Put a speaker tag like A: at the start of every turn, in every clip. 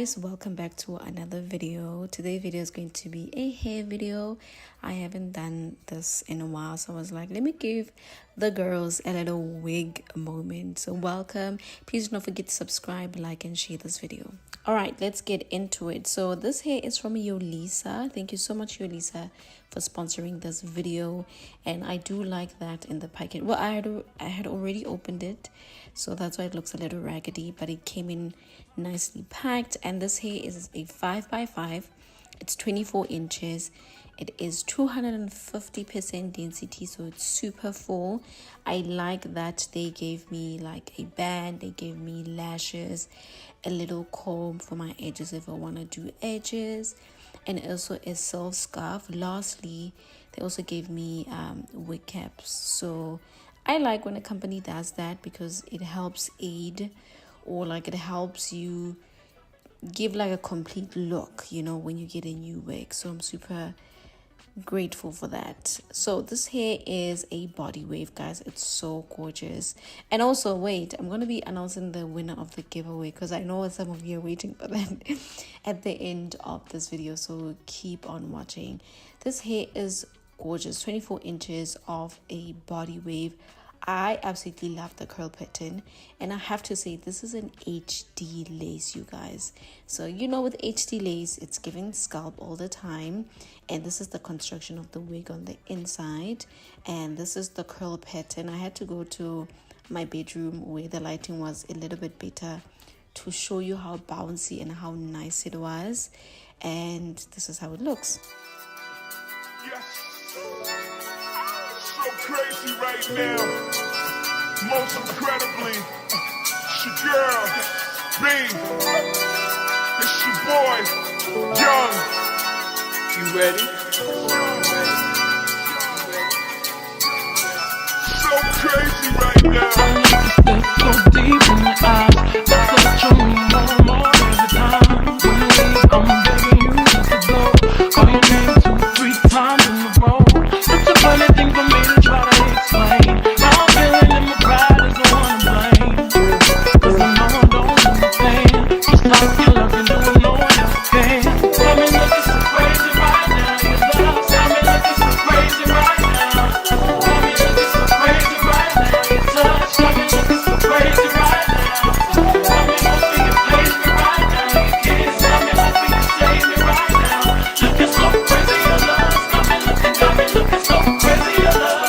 A: guys, welcome back to another video. Today's video is going to be a hair video. I haven't done this in a while, so I was like, let me give the girls a little wig moment. So welcome. Please don't forget to subscribe, like, and share this video. All right, let's get into it. So this hair is from Yolissa. Thank you so much, Yolissa, for sponsoring this video. And I do like that in the packet. Well, I had already opened it, so that's why it looks a little raggedy, but it came in nicely packed. And this hair is a 5x5. It's 24 inches. It is 250% density, so it's super full. I like that they gave me like a band, they gave me lashes, a little comb for my edges if I want to do edges, and also a silk scarf. Lastly, they also gave me wig caps. So I like when a company does that because it helps aid, or like it helps you give like a complete look, you know, when you get a new wig. So I'm super grateful for that. So this hair is a body wave, guys. It's so gorgeous. And also, wait, I'm going to be announcing the winner of the giveaway because I know some of you are waiting for that at the end of this video, so keep on watching. This hair is gorgeous. 24 inches of a body wave. I absolutely love the curl pattern, and I have to say this is an HD lace, you guys. So you know, with HD lace, it's giving scalp all the time. And this is the construction of the wig on the inside, and this is the curl pattern. I had to go to my bedroom where the lighting was a little bit better to show you how bouncy and how nice it was. And this is how it looks.
B: Yes. So crazy right now. Most incredibly, it's your girl, B. It's your boy, Young. You ready? So crazy right now.
C: Look so deep in your eyes, but show me more every time. When you leave, I'm begging you just to go. Call your name 2-3 times in a row. It's a funny thing for me to try to explain. How I'm feeling and my pride is the one to blame. Cause I know I don't understand. Just like you love and doing no one else can. Tell me looking so crazy right now. Your love, tell me looking so crazy right now. Tell me looking so crazy right now. Your touch, tell me looking so crazy right now. Tell me hope you can place me right now. Your kiss, tell me hope you can save me right now. Looking so crazy, your love. Got me looking so crazy, your love.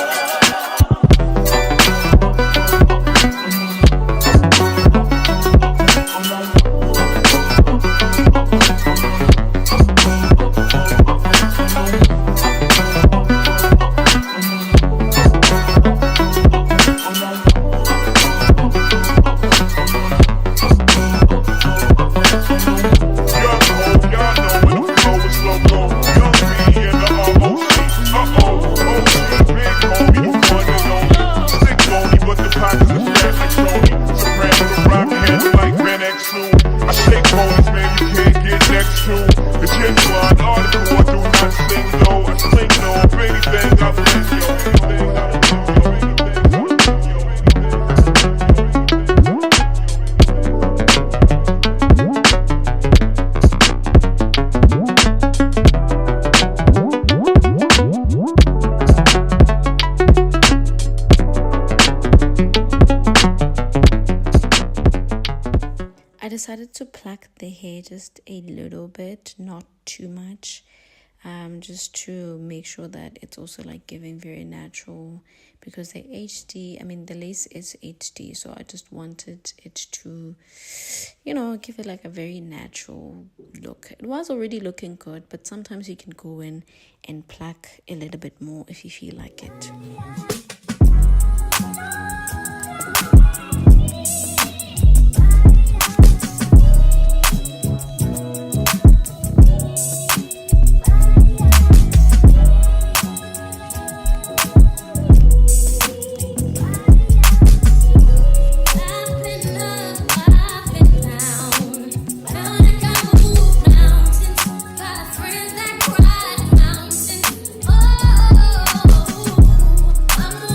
A: I decided to pluck the hair just a little bit, not too much, just to make sure that it's also like giving very natural, because the the lace is HD, so I just wanted it to, you know, give it like a very natural look. It was already looking good, but sometimes you can go in and pluck a little bit more if you feel like it.
D: I'm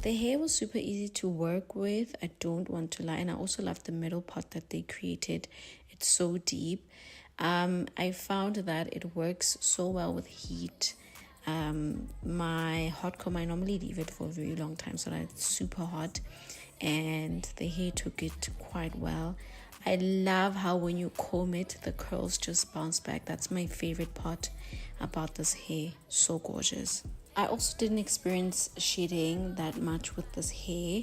A: The hair was super easy to work with, I don't want to lie, and I also love the middle part that they created. It's so deep. I found that it works so well with heat. My hot comb, I normally leave it for a very long time so that it's super hot, and the hair took it quite well. I love how when you comb it, the curls just bounce back. That's my favorite part about this hair. So gorgeous. I also didn't experience shedding that much with this hair,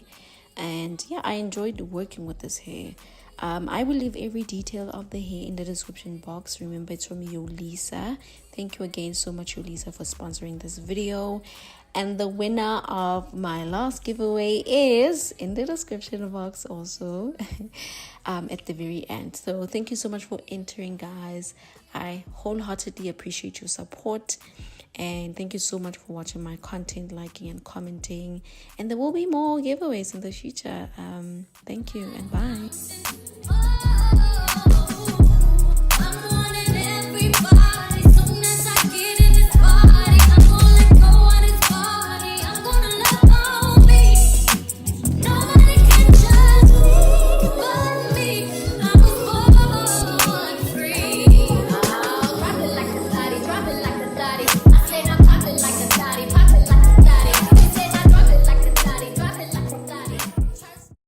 A: and yeah, I enjoyed working with this hair. I will leave every detail of the hair in the description box. Remember, it's from Yolissa. Thank you again so much, Yolissa, for sponsoring this video. And the winner of my last giveaway is in the description box also at the very end. So thank you so much for entering, guys. I wholeheartedly appreciate your support. And thank you so much for watching my content, liking and commenting. And there will be more giveaways in the future. Thank you and bye.